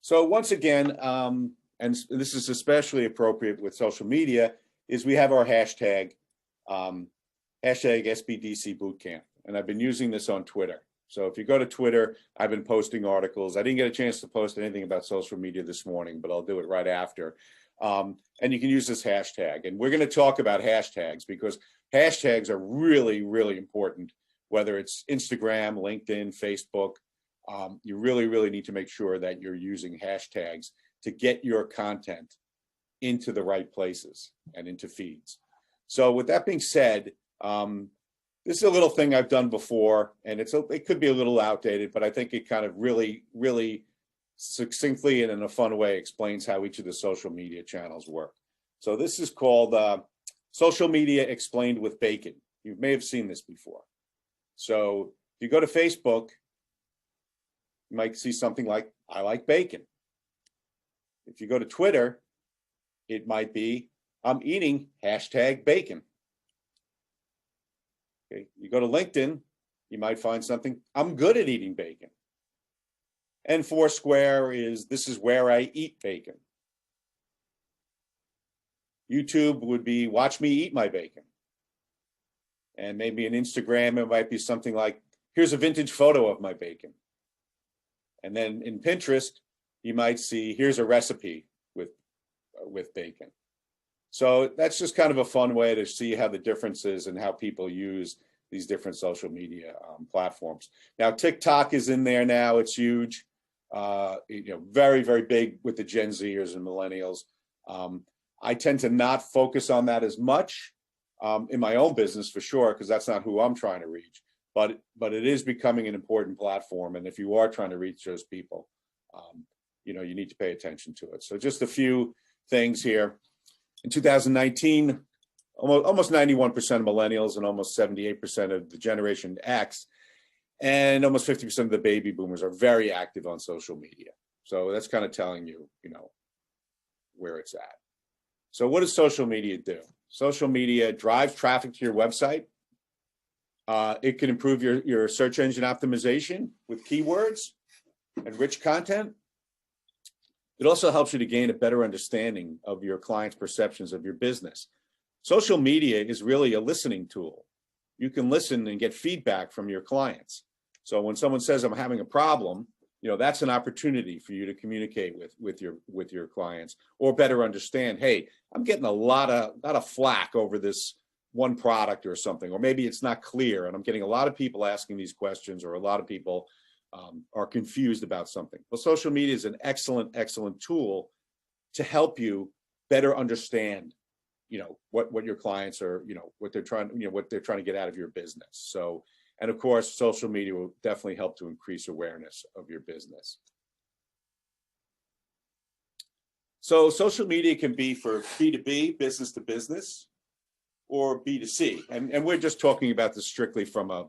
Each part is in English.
So once again, and this is especially appropriate with social media, is we have our hashtag, hashtag SBDC Bootcamp. And I've been using this on Twitter. So if you go to Twitter, I've been posting articles. I didn't get a chance to post anything about social media this morning, but I'll do it right after. And you can use this hashtag. And we're going to talk about hashtags because hashtags are really, really important, whether it's Instagram, LinkedIn, Facebook. You really, really need to make sure that you're using hashtags to get your content into the right places and into feeds. So with that being said, this is a little thing I've done before, and it could be a little outdated, but I think it kind of really, really succinctly and in a fun way explains how each of the social media channels work. So this is called Social Media Explained with Bacon. You may have seen this before. So if you go to Facebook, you might see something like, I like bacon. If you go to Twitter, it might be, I'm eating hashtag bacon. Okay. You go to LinkedIn, you might find something, I'm good at eating bacon. And Foursquare is, this is where I eat bacon. YouTube would be, watch me eat my bacon. And maybe in Instagram, it might be something like, here's a vintage photo of my bacon. And then in Pinterest, you might see, here's a recipe with bacon. So that's just kind of a fun way to see how the differences and how people use these different social media platforms. Now, TikTok is in there now. It's huge, very, very big with the Gen Zers and millennials. I tend to not focus on that as much in my own business for sure, because that's not who I'm trying to reach. But it is becoming an important platform. And if you are trying to reach those people, you need to pay attention to it. So just a few things here. In 2019, almost 91% of millennials and almost 78% of the Generation X and almost 50% of the baby boomers are very active on social media. So that's kind of telling you, where it's at. So what does social media do? Social media drives traffic to your website. It can improve your search engine optimization with keywords and rich content. It also helps you to gain a better understanding of your clients' perceptions of your business. Social media is really a listening tool. You can listen and get feedback from your clients. So when someone says, I'm having a problem, that's an opportunity for you to communicate with your clients or better understand, hey, I'm getting a lot of flack over this one product or something, or maybe it's not clear and I'm getting a lot of people asking these questions, or a lot of people are confused about something. Well, social media is an excellent, excellent tool to help you better understand, what your clients are, what they're trying to get out of your business. So, and of course, social media will definitely help to increase awareness of your business. So social media can be for B2B, business to business, or B2C. And we're just talking about this strictly from a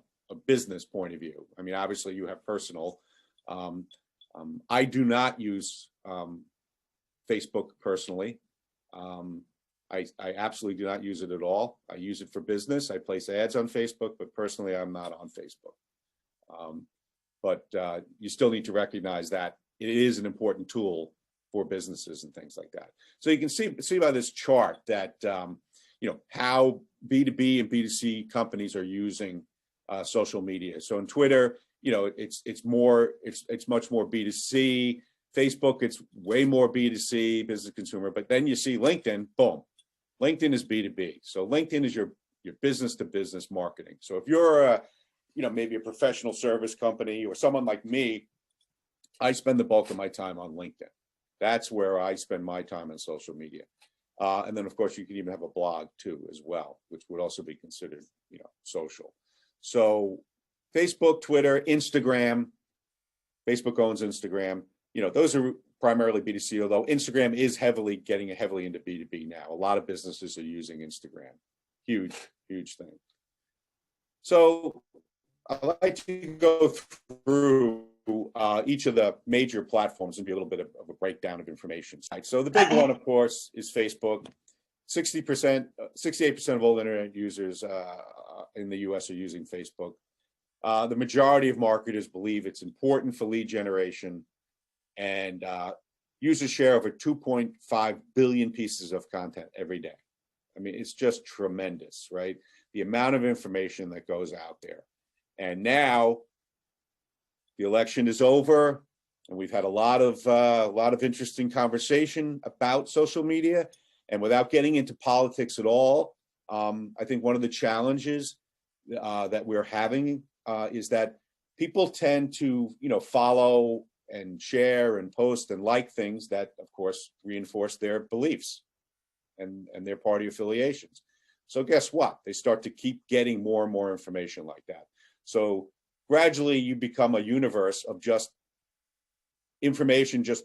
business point of view. I mean, obviously you have personal. I do not use Facebook personally. I absolutely do not use it at all. I use it for business. I place ads on Facebook, but personally, I'm not on Facebook. But you still need to recognize that it is an important tool for businesses and things like that. So you can see by this chart that how B2B and B2C companies are using social media. So in Twitter, it's much more B2C. Facebook, it's way more B2C, business consumer. But then you see LinkedIn, boom. LinkedIn is B2B. So LinkedIn is your business to business marketing. So if you're maybe a professional service company or someone like me, I spend the bulk of my time on LinkedIn. That's where I spend my time on social media. And then of course you can even have a blog too as well, which would also be considered, social. So Facebook, Twitter, Instagram, Facebook owns Instagram. Those are primarily B2C, although Instagram is getting heavily into B2B now. A lot of businesses are using Instagram. Huge, huge thing. So I'd like to go through each of the major platforms and be a little bit of a breakdown of information. So the big one, of course, is Facebook. 68% of all internet users in the US are using Facebook. The majority of marketers believe it's important for lead generation. and users share over 2.5 billion pieces of content every day. I mean, it's just tremendous, right? The amount of information that goes out there. And now the election is over, and we've had a lot of interesting conversation about social media. And without getting into politics at all, I think one of the challenges that we're having is that people tend to, follow and share and post and like things that, of course, reinforce their beliefs and their party affiliations. So guess what? They start to keep getting more and more information like that. So gradually you become a universe of just information, just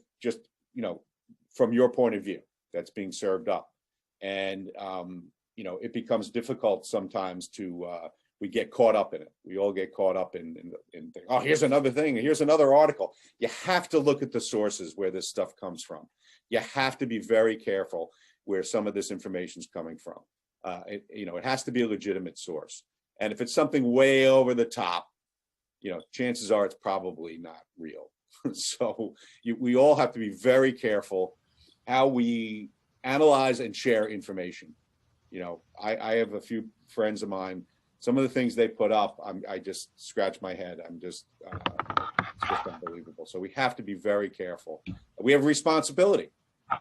from your point of view that's being served up. And, it becomes difficult sometimes to, we get caught up in it. We all get caught up in oh, here's another thing, here's another article. You have to look at the sources where this stuff comes from. You have to be very careful where some of this information is coming from. It has to be a legitimate source. And if it's something way over the top, chances are it's probably not real. So we all have to be very careful how we analyze and share information. I have a few friends of mine, some of the things they put up, I just scratch my head. It's just unbelievable. So we have to be very careful. We have a responsibility,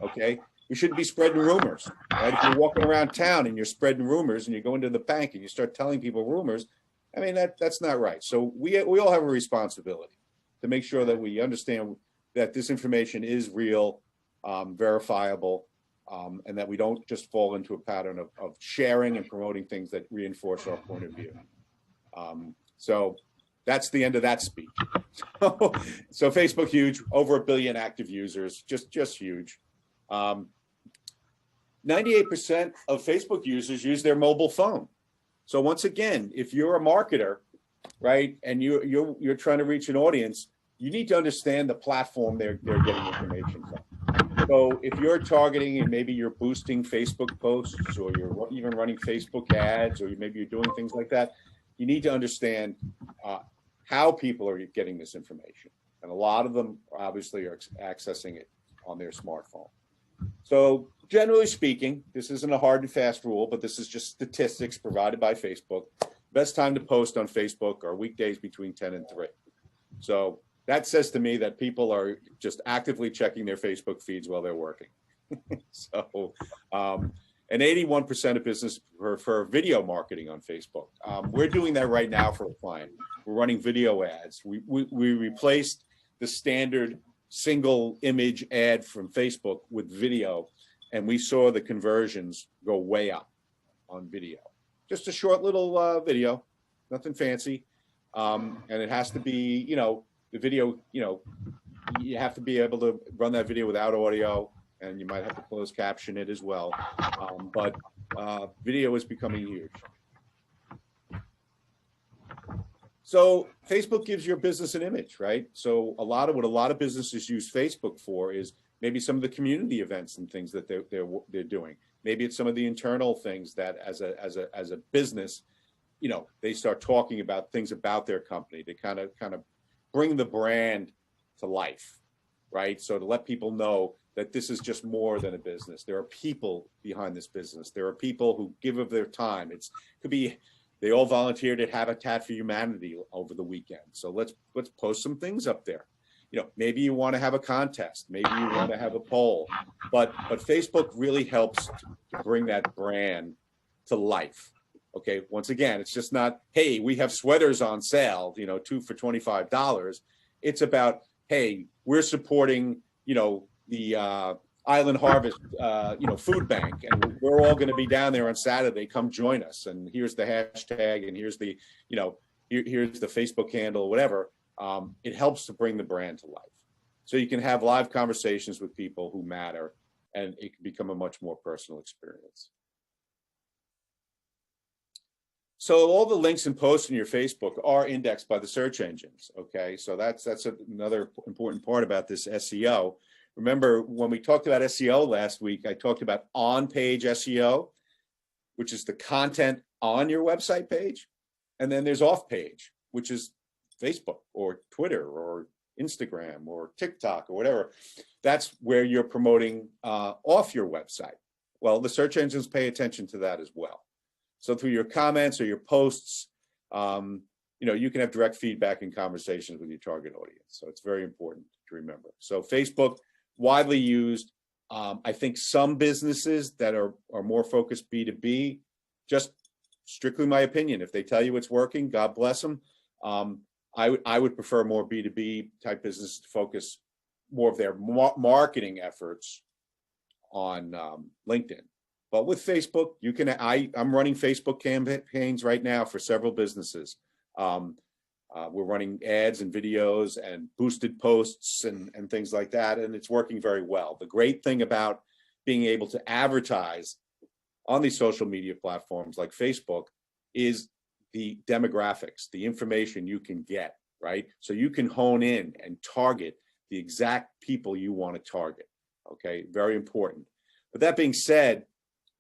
okay? We shouldn't be spreading rumors, right? If you're walking around town and you're spreading rumors and you go into the bank and you start telling people rumors, I mean, that's not right. So we all have a responsibility to make sure that we understand that this information is real, verifiable, and that we don't just fall into a pattern of sharing and promoting things that reinforce our point of view. So that's the end of that speech. So Facebook, huge, over 1 billion active users, just huge. 98% of Facebook users use their mobile phone. So once again, if you're a marketer, right, and you're trying to reach an audience, you need to understand the platform they're getting information from. So if you're targeting and maybe you're boosting Facebook posts, or you're even running Facebook ads, or maybe you're doing things like that, you need to understand how people are getting this information. And a lot of them obviously are accessing it on their smartphone. So generally speaking, this isn't a hard and fast rule, but this is just statistics provided by Facebook. Best time to post on Facebook are weekdays between 10 and 3. So that says to me that people are just actively checking their Facebook feeds while they're working. So, and 81% of business prefer video marketing on Facebook. We're doing that right now for a client. We're running video ads. We replaced the standard single image ad from Facebook with video, and we saw the conversions go way up on video. Just a short little video, nothing fancy. And it has to be, the video, you have to be able to run that video without audio, and you might have to closed caption it as well. But video is becoming huge. So Facebook gives your business an image, right? So what a lot of businesses use Facebook for is maybe some of the community events and things that they're doing. Maybe it's some of the internal things that as a business, they start talking about things about their company. They kind of bring the brand to life, right? So to let people know that this is just more than a business. There are people behind this business. There are people who give of their time. It could be they all volunteered at Habitat for Humanity over the weekend. So let's post some things up there. Maybe you want to have a contest. Maybe you want to have a poll. But Facebook really helps to bring that brand to life. Okay, once again, it's just not, hey, we have sweaters on sale, 2 for $25. It's about, hey, we're supporting, the Island Harvest, food bank, and we're all going to be down there on Saturday. Come join us. And here's the hashtag, and here's the, here's the Facebook handle, whatever. It helps to bring the brand to life. So you can have live conversations with people who matter, and it can become a much more personal experience. So all the links and posts in your Facebook are indexed by the search engines, okay? So that's another important part about this SEO. Remember, when we talked about SEO last week, I talked about on-page SEO, which is the content on your website page. And then there's off-page, which is Facebook or Twitter or Instagram or TikTok or whatever, that's where you're promoting off your website. Well, the search engines pay attention to that as well. So through your comments or your posts, you can have direct feedback and conversations with your target audience. So it's very important to remember. So Facebook, widely used. I think some businesses that are more focused B2B, just strictly my opinion, if they tell you it's working, God bless them. I would prefer more B2B type business to focus more of their marketing efforts on LinkedIn. But with Facebook, you can. I'm running Facebook campaigns right now for several businesses. We're running ads and videos and boosted posts and things like that, and it's working very well. The great thing about being able to advertise on these social media platforms like Facebook is the demographics, the information you can get, right? So you can hone in and target the exact people you want to target, okay? Very important. But that being said,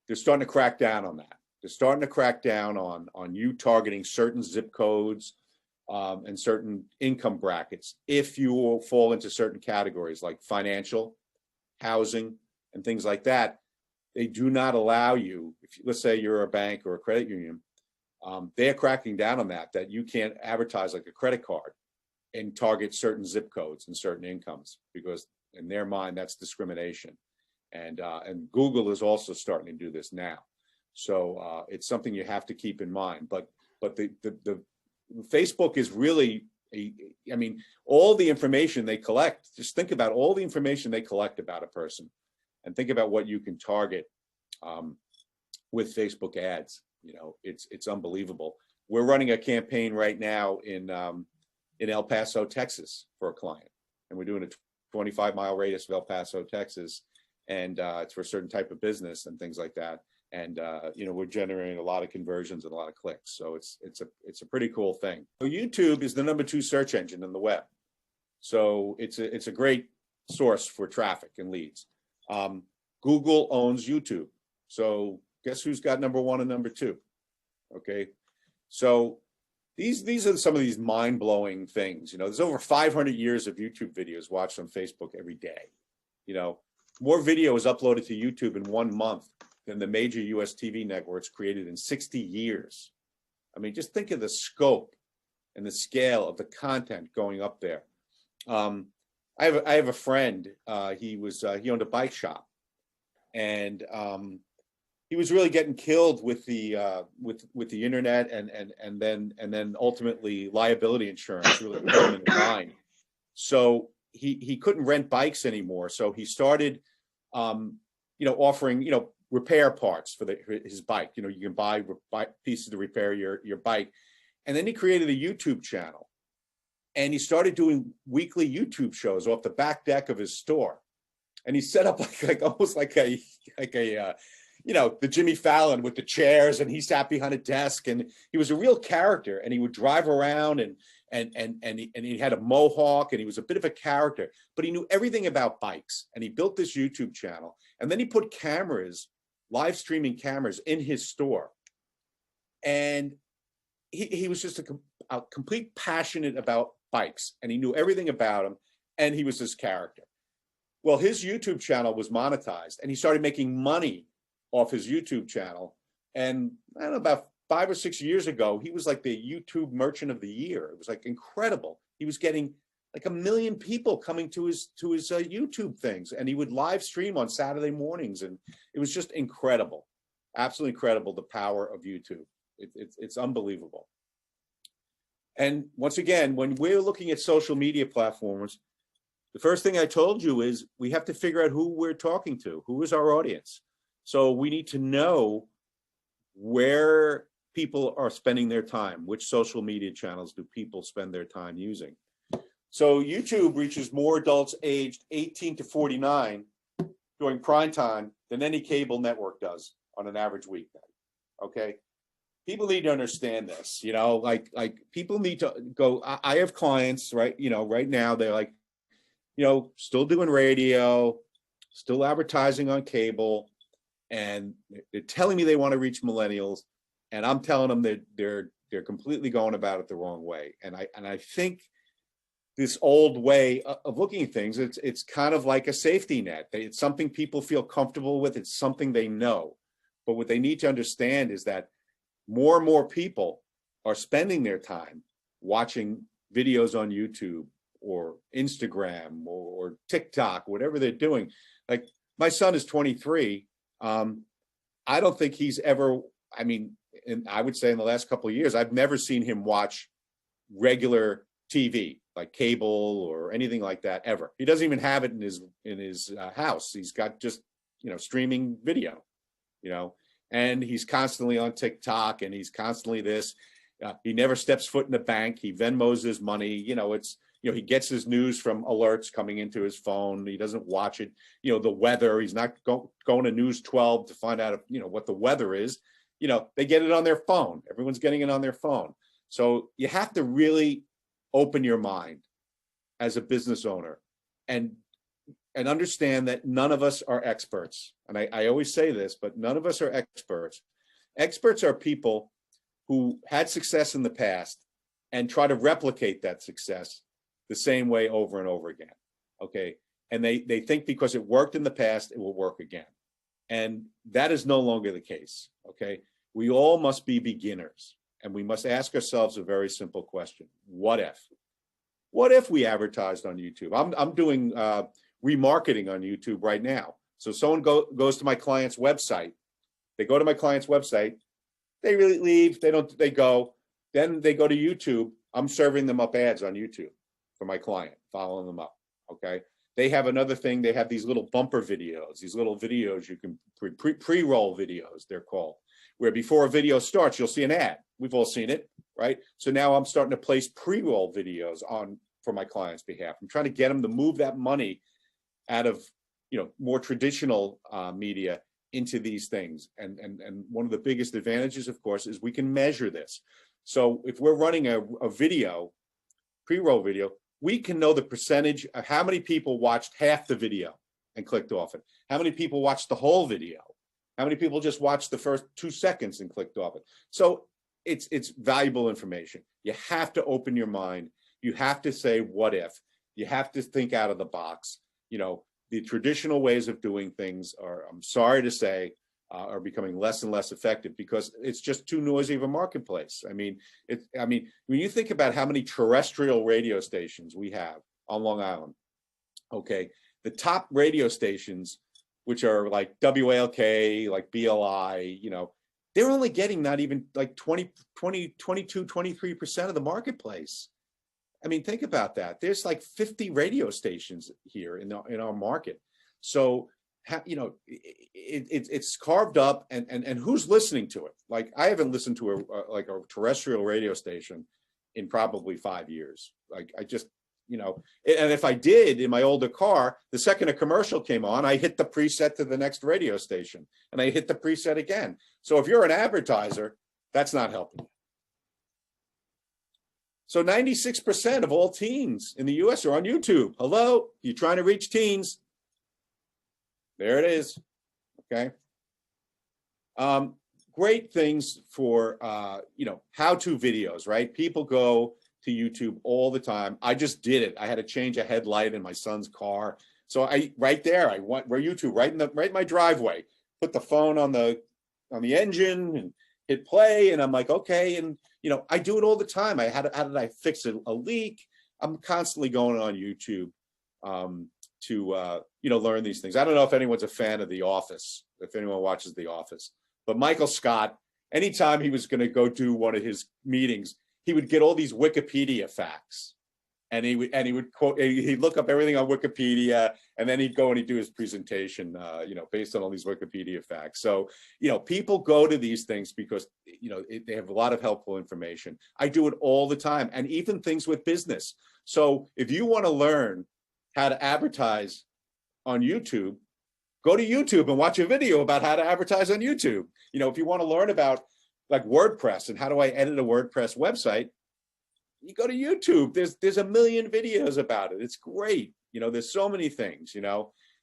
they're starting to crack down on that. They're starting to crack down on you targeting certain zip codes and certain income brackets if you will fall into certain categories like financial, housing, and things like that. They do not allow you, let's say you're a bank or a credit union, they're cracking down on that you can't advertise like a credit card and target certain zip codes and certain incomes, because in their mind, that's discrimination. And Google is also starting to do this now. So it's something you have to keep in mind. But the Facebook is really, all the information they collect, just think about all the information they collect about a person and think about what you can target with Facebook ads. It's unbelievable. We're running a campaign right now in El Paso, Texas for a client. And we're doing a 25-mile radius of El Paso, Texas. And it's for a certain type of business and things like that. And we're generating a lot of conversions and a lot of clicks. So it's a pretty cool thing. So YouTube is the #2 search engine in the web. So it's a great source for traffic and leads. Google owns YouTube. So guess who's got #1 and #2? Okay. So these are some of these mind-blowing things. There's over 500 years of YouTube videos watched on Facebook every day. More video is uploaded to YouTube in 1 month than the major US TV networks created in 60 years. Just think of the scope and the scale of the content going up there. I have a friend, he owned a bike shop, and he was really getting killed with the internet and then ultimately liability insurance really put him in a bind. So he couldn't rent bikes anymore. So he started, offering, repair parts for his bike. You can buy pieces to repair your bike. And then he created a YouTube channel, and he started doing weekly YouTube shows off the back deck of his store. And he set up like almost like a the Jimmy Fallon with the chairs, and he sat behind a desk, and he was a real character, and he would drive around and he had a mohawk, and he was a bit of a character, but he knew everything about bikes. And he built this YouTube channel, and then he put cameras, live streaming cameras, in his store. And he was just a complete passionate about bikes, and he knew everything about them, and he was this character. Well, his YouTube channel was monetized, and he started making money off his YouTube channel. And I don't know, about 5 or 6 years ago, he was like the YouTube Merchant of the Year. It was like incredible. He was getting like 1 million people coming to his YouTube things, and he would live stream on Saturday mornings, and it was just incredible, absolutely incredible, the power of YouTube. It's unbelievable. And once again, when we're looking at social media platforms, the first thing I told you is we have to figure out who we're talking to, who is our audience. So we need to know where people are spending their time, which social media channels do people spend their time using. So YouTube reaches more adults aged 18 to 49 during prime time than any cable network does on an average weekday. Okay, people need to understand this. Like people need to go. I have clients, right? Right now they're like, still doing radio, still advertising on cable, and they're telling me they want to reach millennials, and I'm telling them that they're completely going about it the wrong way. And I think this old way of looking at things. It's kind of like a safety net. It's something people feel comfortable with. It's something they know. But what they need to understand is that more and more people are spending their time watching videos on YouTube or Instagram or TikTok, whatever they're doing. Like my son is 23. I don't think he's ever, I mean, and I would say in the last couple of years, I've never seen him watch regular TV, like cable or anything like that ever. He doesn't even have it in his house. He's got just, streaming video, and he's constantly on TikTok and he's constantly this. He never steps foot in a bank. He Venmos his money. He gets his news from alerts coming into his phone. He doesn't watch it. The weather, he's not going to News 12 to find out, what the weather is. They get it on their phone. Everyone's getting it on their phone. So you have to really open your mind as a business owner and understand that none of us are experts. And I always say this, but none of us are experts. Experts are people who had success in the past and try to replicate that success the same way over and over again. Okay. And they think because it worked in the past, it will work again. And that is no longer the case. Okay. We all must be beginners, and we must ask ourselves a very simple question. What if? What if we advertised on YouTube? I'm doing remarketing on YouTube right now. So someone goes to my client's website. They go to my client's website. They really leave. They go. Then they go to YouTube. I'm serving them up ads on YouTube for my client, following them up. Okay. They have another thing. They have these little bumper videos, these little videos you can pre-roll videos, they're called, where before a video starts, you'll see an ad. We've all seen it, right? So now I'm starting to place pre-roll videos on for my client's behalf. I'm trying to get them to move that money out of, more traditional media into these things. And one of the biggest advantages, of course, is we can measure this. So if we're running a video, pre-roll video, we can know the percentage of how many people watched half the video and clicked off it. How many people watched the whole video? How many people just watched the first 2 seconds and clicked off it? So it's valuable information. You have to open your mind. You have to say, what if? You have to think out of the box. The traditional ways of doing things are, I'm sorry to say, are becoming less and less effective because it's just too noisy of a marketplace. I mean, when you think about how many terrestrial radio stations we have on Long Island, okay, the top radio stations, which are like WALK, like BLI, they're only getting not even like 22, 23% of the marketplace. I mean, think about that. There's like 50 radio stations here in our market. So, it's carved up, and who's listening to it? Like, I haven't listened to a terrestrial radio station in probably 5 years. Like, I just, and if I did in my older car, the second a commercial came on, I hit the preset to the next radio station, and I hit the preset again. So if you're an advertiser, that's not helping you. So 96% of all teens in the US are on YouTube. Hello, you're trying to reach teens. There it is. Okay. Great things for, how-to videos, right? People go to YouTube all the time. I just did it. I had to change a headlight in my son's car. So I went where YouTube, right in my driveway, put the phone on the engine and hit play. And I'm like, okay. And, I do it all the time. How did I fix a leak? I'm constantly going on YouTube to learn these things. I don't know if anyone's a fan of The Office, if anyone watches The Office, but Michael Scott, anytime he was going to go do one of his meetings, he would get all these Wikipedia facts, and he would quote, he'd look up everything on Wikipedia, and then he'd go and he'd do his presentation, based on all these Wikipedia facts. So, people go to these things because, they have a lot of helpful information. I do it all the time, and even things with business. So if you want to learn how to advertise on YouTube, go to YouTube and watch a video about how to advertise on YouTube. If you want to learn about like WordPress and how do I edit a WordPress website, you go to YouTube. There's a million videos about it. It's great. There's so many things,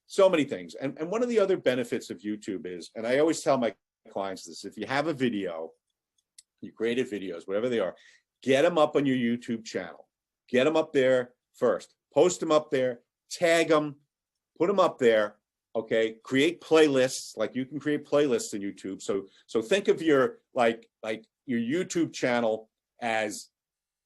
so many things. And one of the other benefits of YouTube is, and I always tell my clients this, if you have a video, you created videos, whatever they are, get them up on your YouTube channel. Get them up there first. Post them up there, tag them, put them up there. Okay, create playlists. Like you can create playlists in YouTube. So think of your like your YouTube channel as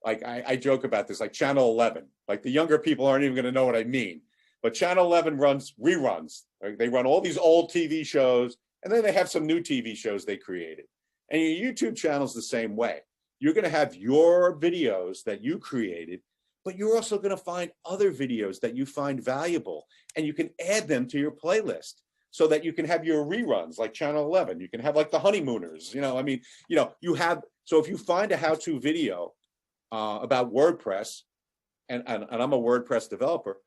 like I joke about this, like channel 11. Like the younger people aren't even going to know what I mean. But channel 11 runs reruns. Right? They run all these old TV shows, and then they have some new TV shows they created. And your YouTube channel is the same way. You're going to have your videos that you created, but you're also going to find other videos that you find valuable, and you can add them to your playlist so that you can have your reruns like channel 11. You can have like the honeymooners, I mean, you have, so if you find a how-to video about WordPress, and I'm a WordPress developer,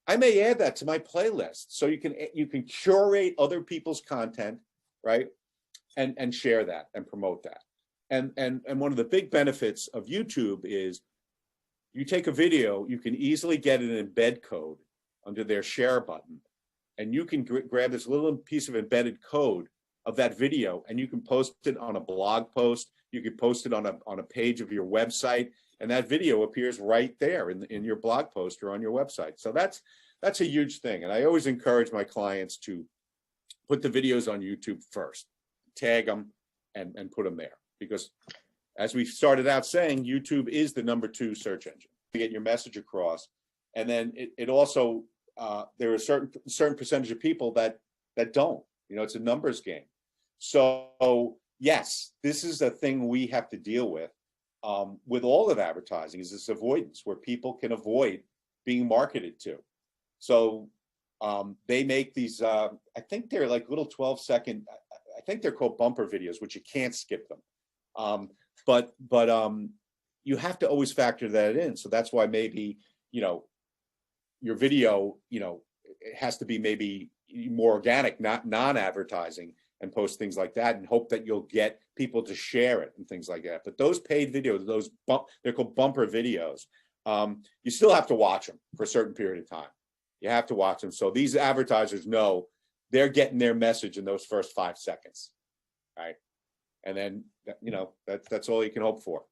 I may add that to my playlist. So you can curate other people's content, right? And share that and promote that. And one of the big benefits of YouTube is you take a video, you can easily get an embed code under their share button, and you can grab this little piece of embedded code of that video, and you can post it on a blog post. You can post it on a page of your website, and that video appears right there in your blog post or on your website. So that's a huge thing. And I always encourage my clients to put the videos on YouTube first, tag them, and put them there. Because as we started out saying, YouTube is the #2 search engine to get your message across. And then it also, there are a certain percentage of people that don't. It's a numbers game. So yes, this is a thing we have to deal with all of advertising, is this avoidance where people can avoid being marketed to. So they make these, I think they're like little 12-second, I think they're called bumper videos, which you can't skip them. But you have to always factor that in. So that's why maybe, your video, it has to be maybe more organic, not non-advertising, and post things like that, and hope that you'll get people to share it and things like that. But those paid videos, they're called bumper videos. You still have to watch them for a certain period of time. You have to watch them. So these advertisers know they're getting their message in those first 5 seconds, right? And then, that's all you can hope for.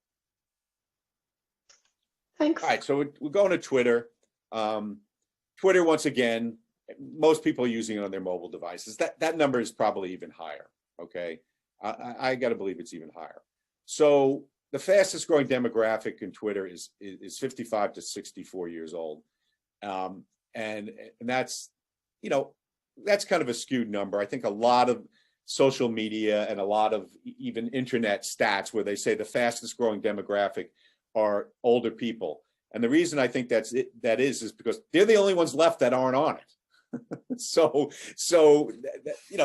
Thanks. All right, so we're going to Twitter. Twitter, once again, most people are using it on their mobile devices. That number is probably even higher, okay? I got to believe it's even higher. So the fastest growing demographic in Twitter is 55 to 64 years old. And that's, that's kind of a skewed number. I think a lot of social media and a lot of even internet stats where they say the fastest growing demographic are older people. And the reason I think that is because they're the only ones left that aren't on it. so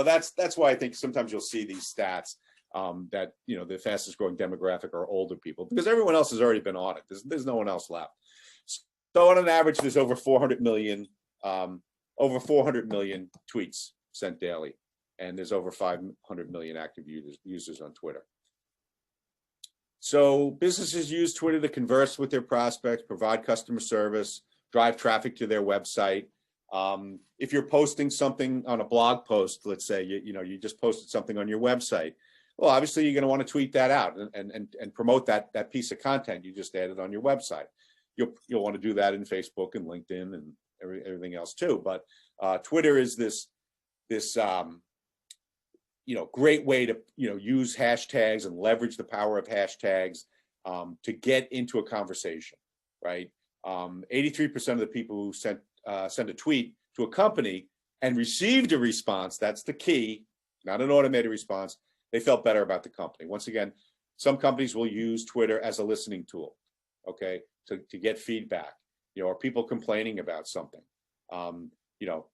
that's why I think sometimes you'll see these stats that the fastest growing demographic are older people, because everyone else has already been on it. There's no one else left. So on an average, there's over 400 million tweets sent daily, and there's over 500 million active users on Twitter. So businesses use Twitter to converse with their prospects, provide customer service, drive traffic to their website. If you're posting something on a blog post, let's say you just posted something on your website, well, obviously you're going to want to tweet that out and promote that piece of content you just added on your website. You'll want to do that in Facebook and LinkedIn and everything else too. But Twitter is this great way to use hashtags and leverage the power of hashtags to get into a conversation, right? 83% of the people who sent a tweet to a company and received a response, that's the key, not an automated response, they felt better about the company. Once again, some companies will use Twitter as a listening tool, okay, to get feedback. Are people complaining about something? They'll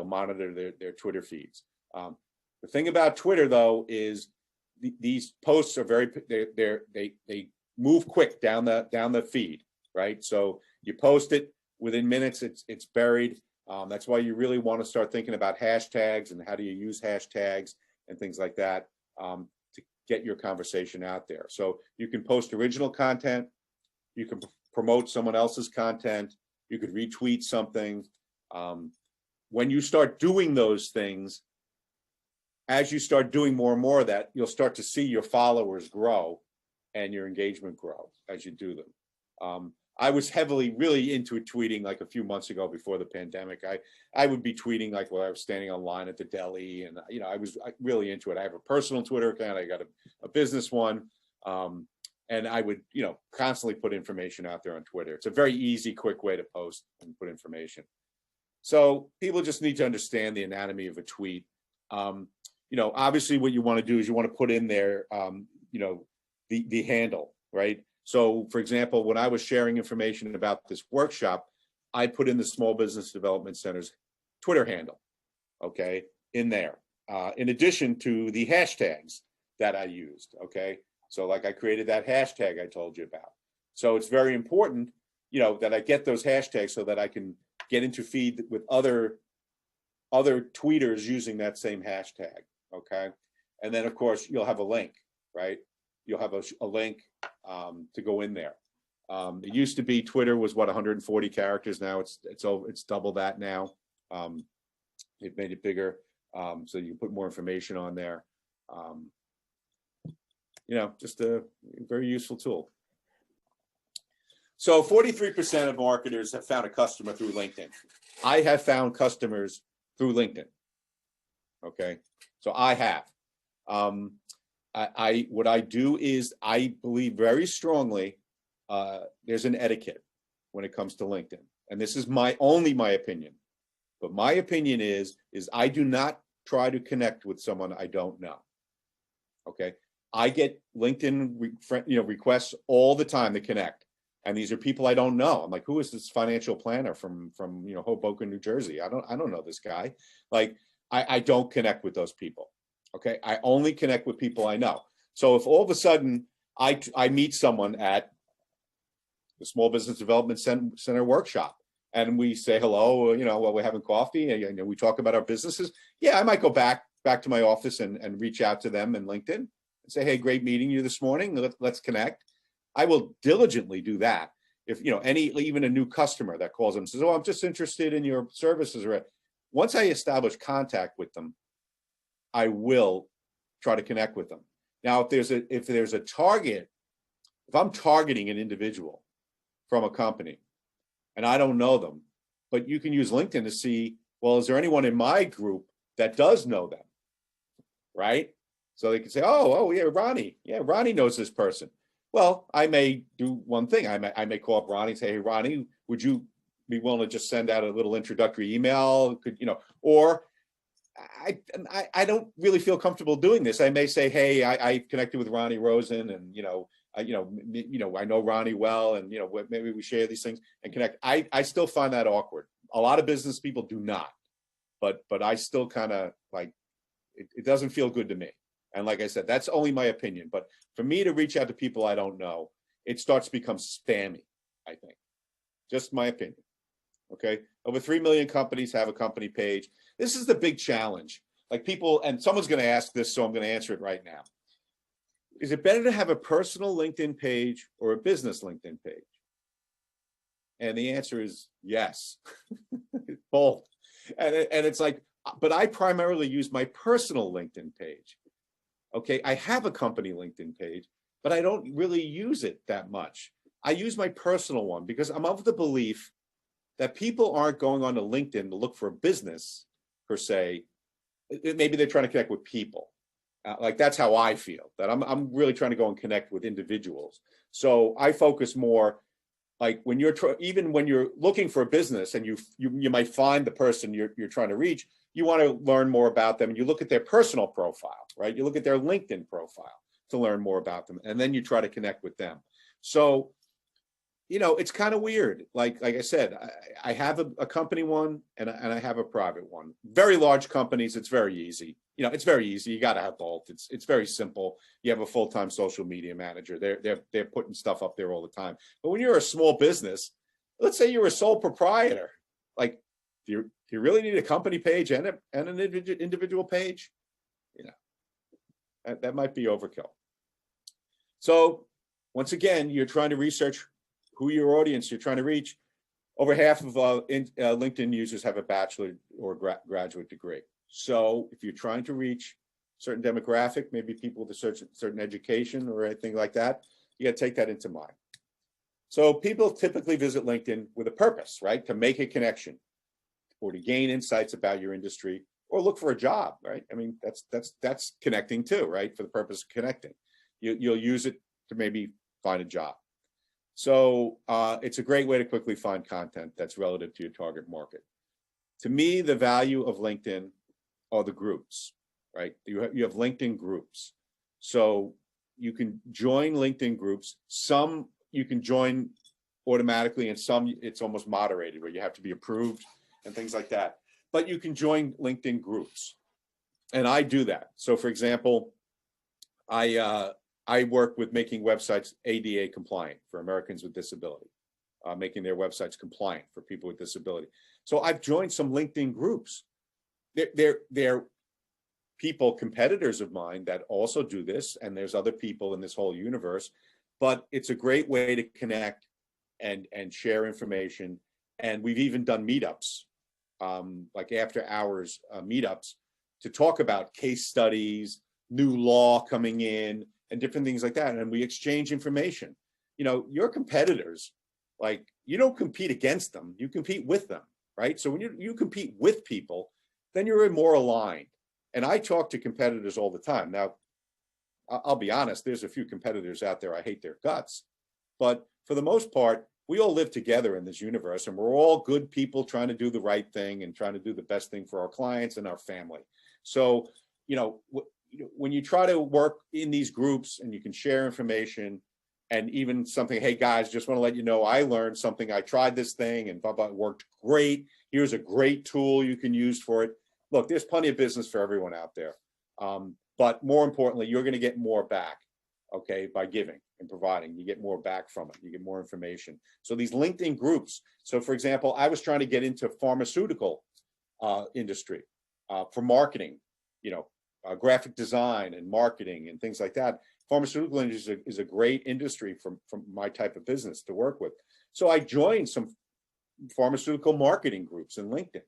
monitor their Twitter feeds. The thing about Twitter, though, is these posts are they move quick down the feed, right? So you post it, within minutes it's buried. That's why you really want to start thinking about hashtags and how do you use hashtags and things like that to get your conversation out there. So you can post original content, you can promote someone else's content, you could retweet something. When you start doing those things, as you start doing more and more of that, you'll start to see your followers grow and your engagement grow as you do them. I was heavily really into tweeting like a few months ago before the pandemic. I would be tweeting like while I was standing online at the deli, and I was really into it. I have a personal Twitter account. I got a business one. And I would, constantly put information out there on Twitter. It's a very easy, quick way to post and put information. So people just need to understand the anatomy of a tweet. Obviously what you want to do is you want to put in there, the handle, right? So for example, when I was sharing information about this workshop, I put in the Small Business Development Center's Twitter handle, okay, in there, in addition to the hashtags that I used, okay? So like I created that hashtag I told you about. So it's very important, that I get those hashtags so that I can get into feed with other tweeters using that same hashtag, okay? And then of course you'll have a link, right? You'll have a link to go in there. It used to be Twitter was 140 characters. Now it's double that now. They've made it bigger, so you can put more information on there. Just a very useful tool. So 43% of marketers have found a customer through LinkedIn. I have found customers through LinkedIn. Okay, so I have. What I do is I believe very strongly there's an etiquette when it comes to LinkedIn, and this is only my opinion. But my opinion is I do not try to connect with someone I don't know. Okay, I get LinkedIn requests all the time to connect, and these are people I don't know. I'm like, who is this financial planner from Hoboken, New Jersey? I don't know this guy. Like, I don't connect with those people. Okay, I only connect with people I know. So if all of a sudden I meet someone at the Small Business Development Center workshop and we say hello, while we're having coffee, and we talk about our businesses, yeah, I might go back to my office and reach out to them in LinkedIn and say, hey, great meeting you this morning. Let's connect. I will diligently do that. If even a new customer that calls them and says, oh, I'm just interested in your services, or once I establish contact with them, I will try to connect with them. Now, if there's a target, if I'm targeting an individual from a company and I don't know them, but you can use LinkedIn to see, well, is there anyone in my group that does know them, right? So they can say, oh yeah, Ronnie. Yeah, Ronnie knows this person. Well, I may do one thing. I may call up Ronnie and say, hey, Ronnie, would you be willing to just send out a little introductory email? Or I don't really feel comfortable doing this. I may say, hey, I connected with Ronnie Rosen, and I know Ronnie well, and maybe we share these things and connect. I still find that awkward. A lot of business people do not, but I still kind of like it doesn't feel good to me. And like I said, that's only my opinion. But for me to reach out to people I don't know, it starts to become spammy, I think. Just my opinion. Okay. Over 3 million companies have a company page. This is the big challenge. Like people, and someone's going to ask this, so I'm going to answer it right now. Is it better to have a personal LinkedIn page or a business LinkedIn page? And the answer is yes, both. And it's like, but I primarily use my personal LinkedIn page. Okay, I have a company LinkedIn page, but I don't really use it that much. I use my personal one because I'm of the belief that people aren't going on to LinkedIn to look for a business per se. Maybe they're trying to connect with people. Like that's how I feel, that I'm really trying to go and connect with individuals. So I focus more like when even when you're looking for a business and you might find the person you're trying to reach, you want to learn more about them, and you look at their personal profile, right? You look at their LinkedIn profile to learn more about them, and then you try to connect with them. So, it's kind of weird. Like I said, I have a company one and I have a private one. Very large companies, it's very easy. It's very easy. You got to have both. It's very simple. You have a full-time social media manager. They're putting stuff up there all the time. But when you're a small business, let's say you're a sole proprietor, like do you really need a company page and an individual page? That might be overkill. So once again, you're trying to research who your audience you're trying to reach. Over half of LinkedIn users have a bachelor or graduate degree. So if you're trying to reach a certain demographic, maybe people with a certain education or anything like that, you got to take that into mind. So people typically visit LinkedIn with a purpose, right? To make a connection or to gain insights about your industry or look for a job, right? I mean, that's connecting too, right? For the purpose of connecting. You'll use it to maybe find a job. So it's a great way to quickly find content that's relative to your target market. To me, the value of LinkedIn are the groups, right? You have LinkedIn groups. So you can join LinkedIn groups. Some you can join automatically, and some it's almost moderated where you have to be approved and things like that. But you can join LinkedIn groups, and I do that. So, for example, I work with making websites ADA compliant for Americans with disability, making their websites compliant for people with disability. So I've joined some LinkedIn groups. They're people, competitors of mine that also do this, and there's other people in this whole universe. But it's a great way to connect and share information. And we've even done meetups, like after hours meetups, to talk about case studies, new law coming in, and different things like that. And we exchange information. You know, your competitors, like, you don't compete against them, you compete with them, right? So when you compete with people, then you're more aligned. And I talk to competitors all the time. Now, I'll be honest, there's a few competitors out there I hate their guts. But for the most part, we all live together in this universe, and we're all good people trying to do the right thing and trying to do the best thing for our clients and our family. So, you know, when you try to work in these groups and you can share information and even something, hey guys, just want to let you know I learned something, I tried this thing and blah, blah, it worked great. Here's a great tool you can use for it. Look, there's plenty of business for everyone out there. But more importantly, you're going to get more back, okay, by giving and providing. You get more back from it. You get more information. So these LinkedIn groups. So for example, I was trying to get into pharmaceutical industry for marketing, you know, graphic design and marketing and things like that. Pharmaceutical industry is a great industry from my type of business to work with. So I joined some pharmaceutical marketing groups in LinkedIn,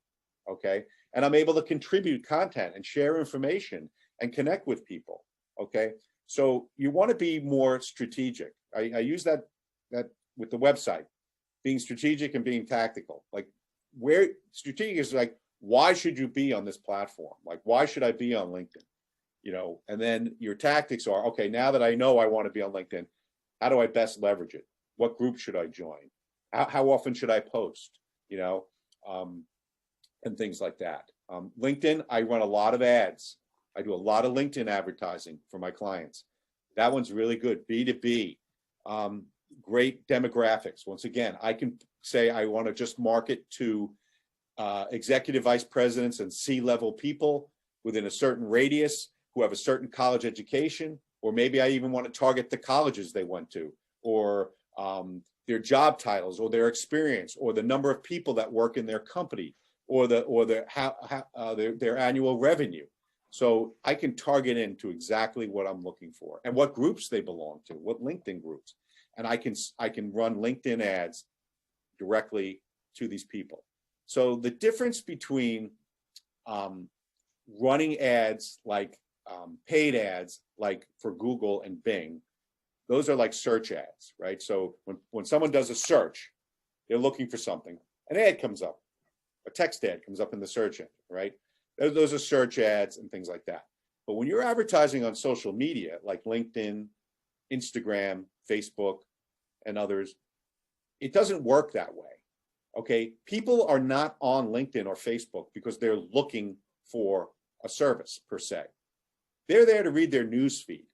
okay? And I'm able to contribute content and share information and connect with people, okay? So you want to be more strategic. I use that with the website, being strategic and being tactical. Like, where strategic is like, why should you be on this platform? Like, why should I be on LinkedIn? You know, and then your tactics are, okay, now that I know I want to be on LinkedIn, how do I best leverage it? What group should I join? How often should I post? You know, and things like that. LinkedIn, I run a lot of ads. I do a lot of LinkedIn advertising for my clients. That one's really good. B2B, great demographics. Once again, I can say I want to just market to executive vice presidents and C-level people within a certain radius who have a certain college education, or maybe I even want to target the colleges they went to, or their job titles, or their experience, or the number of people that work in their company, or their annual revenue. So I can target into exactly what I'm looking for and what groups they belong to, what LinkedIn groups, and I can run LinkedIn ads directly to these people. So the difference between running ads like paid ads, like for Google and Bing, those are like search ads, right? So when someone does a search, they're looking for something, an ad comes up, a text ad comes up in the search engine, right? Those are search ads and things like that. But when you're advertising on social media, like LinkedIn, Instagram, Facebook, and others, it doesn't work that way, okay? People are not on LinkedIn or Facebook because they're looking for a service per se. They're there to read their news feed.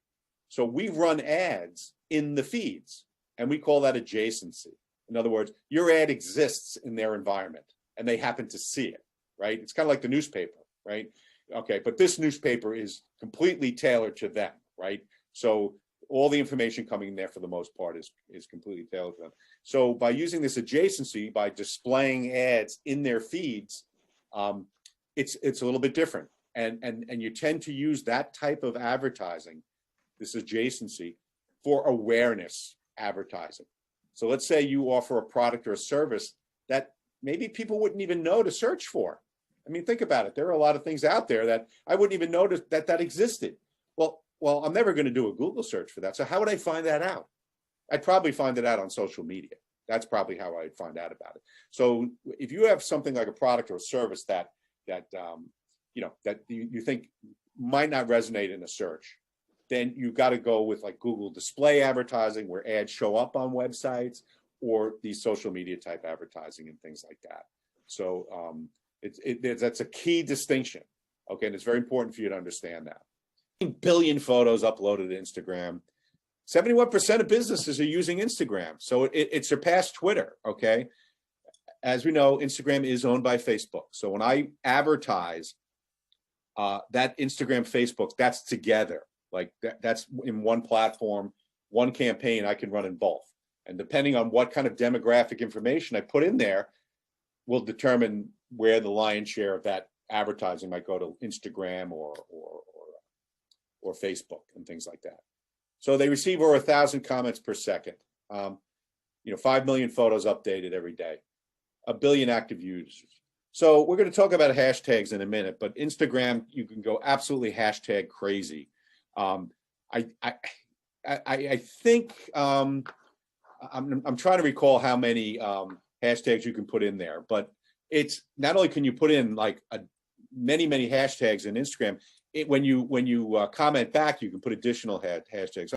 So we run ads in the feeds, and we call that adjacency. In other words, your ad exists in their environment, and they happen to see it, right? It's kind of like the newspaper, right? Okay, but this newspaper is completely tailored to them, right? So all the information coming in there for the most part is completely tailored to them. So by using this adjacency, by displaying ads in their feeds, it's a little bit different. And you tend to use that type of advertising, this adjacency, for awareness advertising. So let's say you offer a product or a service that maybe people wouldn't even know to search for. I mean, think about it. There are a lot of things out there that I wouldn't even notice that existed. Well, I'm never going to do a Google search for that. So how would I find that out? I'd probably find it out on social media. That's probably how I'd find out about it. So if you have something like a product or a service that you think might not resonate in a search, then you got to go with like Google display advertising, where ads show up on websites, or these social media type advertising and things like that. So that's a key distinction. Okay, and it's very important for you to understand that. 1 billion photos uploaded to Instagram. 71% of businesses are using Instagram. So it surpassed Twitter, okay? As we know, Instagram is owned by Facebook. So when I advertise that Instagram, Facebook, that's together. Like that's in one platform, one campaign I can run in both. And depending on what kind of demographic information I put in there will determine where the lion's share of that advertising might go to Instagram or Facebook and things like that. So they receive over 1,000 comments per second. 5 million photos updated every day, 1 billion active users. So we're going to talk about hashtags in a minute, but Instagram, you can go absolutely hashtag crazy. I think I'm trying to recall how many hashtags you can put in there, but it's not only can you put in like many hashtags in Instagram. When you comment back, you can put additional hashtags.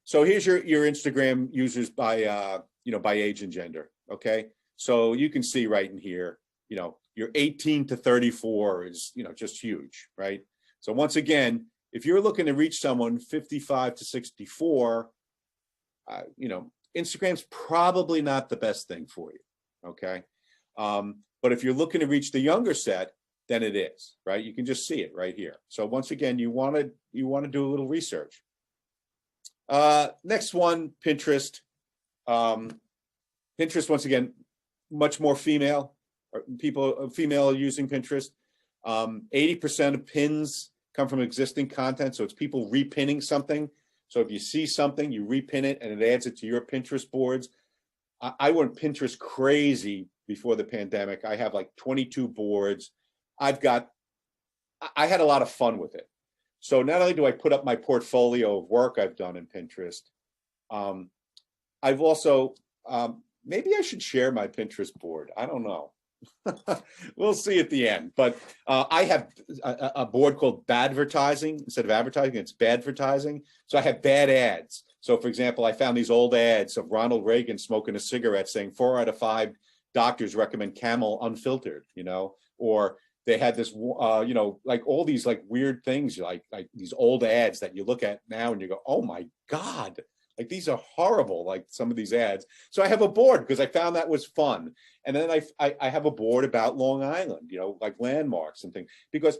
So here's your Instagram users by by age and gender. Okay, so you can see right in here, your 18 to 34 is just huge, right? So once again, if you're looking to reach someone 55 to 64, Instagram's probably not the best thing for you. Okay, but if you're looking to reach the younger set, then it is, right? You can just see it right here. So once again, you want to do a little research. Next one, Pinterest. Pinterest, once again, much more female using Pinterest. 80% of pins come from existing content, so it's people repinning something. So if you see something, you repin it and it adds it to your Pinterest boards. I went Pinterest crazy before the pandemic. I have like 22 boards. I had a lot of fun with it. So not only do I put up my portfolio of work I've done in Pinterest, I've also, maybe I should share my Pinterest board. I don't know. We'll see at the end. But I have a board called Badvertising. Instead of advertising, it's Badvertising. So I have bad ads. So for example, I found these old ads of Ronald Reagan smoking a cigarette saying 4 out of 5 doctors recommend Camel unfiltered, or they had this, like all these like weird things, like these old ads that you look at now and you go, oh my God, like these are horrible, like some of these ads. So I have a board because I found that was fun. And then I have a board about Long Island, like landmarks and things, because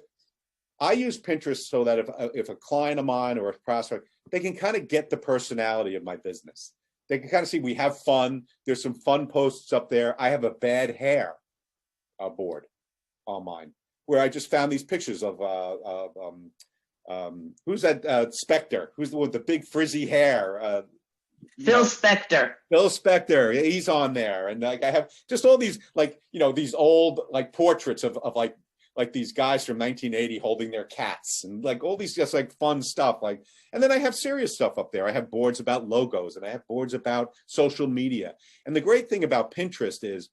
I use Pinterest so that if a client of mine or a prospect, they can kind of get the personality of my business. They can kind of see we have fun. There's some fun posts up there. I have a bad hair board on mine where I just found these pictures of who's that Spectre? Who's the one with the big frizzy hair? Phil Spector. Phil Spector, he's on there, and like I have just all these these old like portraits of like these guys from 1980 holding their cats and like all these just like fun stuff and then I have serious stuff up there. I have boards about logos and I have boards about social media. And the great thing about Pinterest is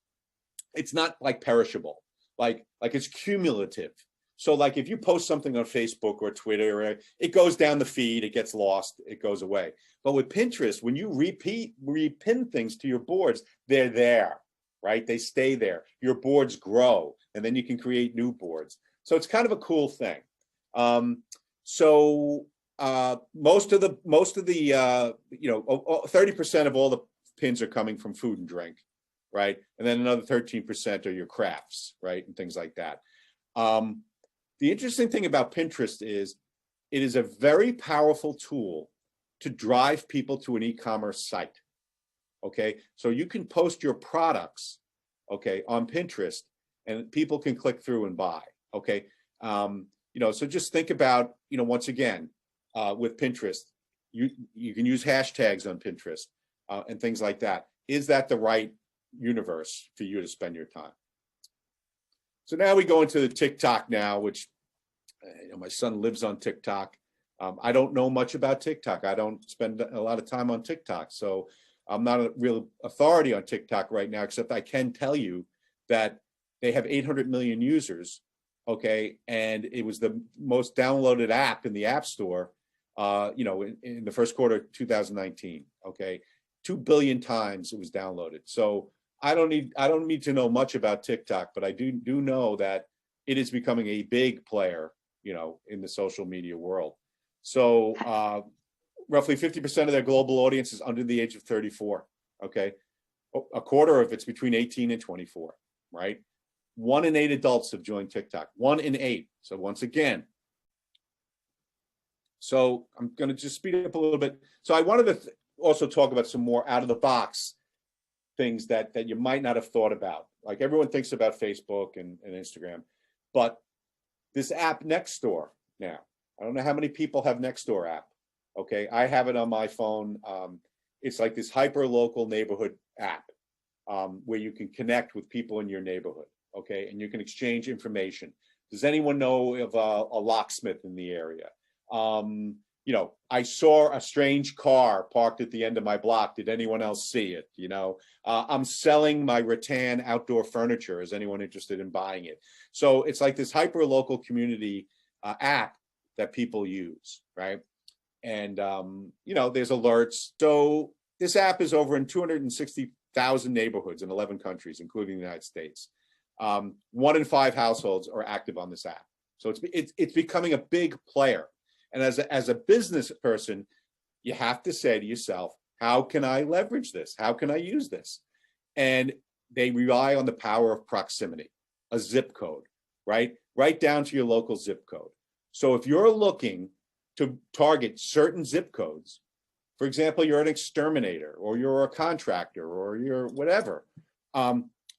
it's not like perishable, like it's cumulative. So like if you post something on Facebook or Twitter, it goes down the feed, it gets lost, it goes away. But with Pinterest, when you repin things to your boards, they're there, right? They stay there. Your boards grow, and then you can create new boards. So it's kind of a cool thing. Most of the 30% of all the pins are coming from food and drink, right? And then another 13% are your crafts, right? And things like that. The interesting thing about Pinterest is it is a very powerful tool to drive people to an e-commerce site. Okay, so you can post your products, okay, on Pinterest, and people can click through and buy. Okay, so just think about, once again, with Pinterest, you can use hashtags on Pinterest and things like that. Is that the right universe for you to spend your time? So now we go into the TikTok now, which my son lives on TikTok. I don't know much about TikTok. I don't spend a lot of time on TikTok. So I'm not a real authority on TikTok right now, except I can tell you that they have 800 million users, okay? And it was the most downloaded app in the App Store, in the first quarter of 2019, okay? 2 billion times it was downloaded. So I don't need to know much about TikTok, but I do know that it is becoming a big player, in the social media world. So roughly 50% of their global audience is under the age of 34, okay? A quarter of it's between 18 and 24, right? 1 in 8 adults have joined TikTok, 1 in 8. So once again, so I'm going to just speed it up a little bit. So I wanted to also talk about some more out of the box things that you might not have thought about. Like everyone thinks about Facebook and Instagram, but this app Nextdoor now, I don't know how many people have Nextdoor app. Okay, I have it on my phone. It's like this hyper local neighborhood app where you can connect with people in your neighborhood. Okay, and you can exchange information. Does anyone know of a locksmith in the area? I saw a strange car parked at the end of my block. Did anyone else see it? I'm selling my rattan outdoor furniture. Is anyone interested in buying it? So it's like this hyper local community app that people use, right? And, there's alerts. So this app is over in 260,000 neighborhoods in 11 countries, including the United States. 1 in 5 households are active on this app. So it's becoming a big player. And as a business person, you have to say to yourself, how can I leverage this? How can I use this? And they rely on the power of proximity, a zip code, right? Right down to your local zip code. So if you're looking to target certain zip codes, for example, you're an exterminator or you're a contractor or you're whatever,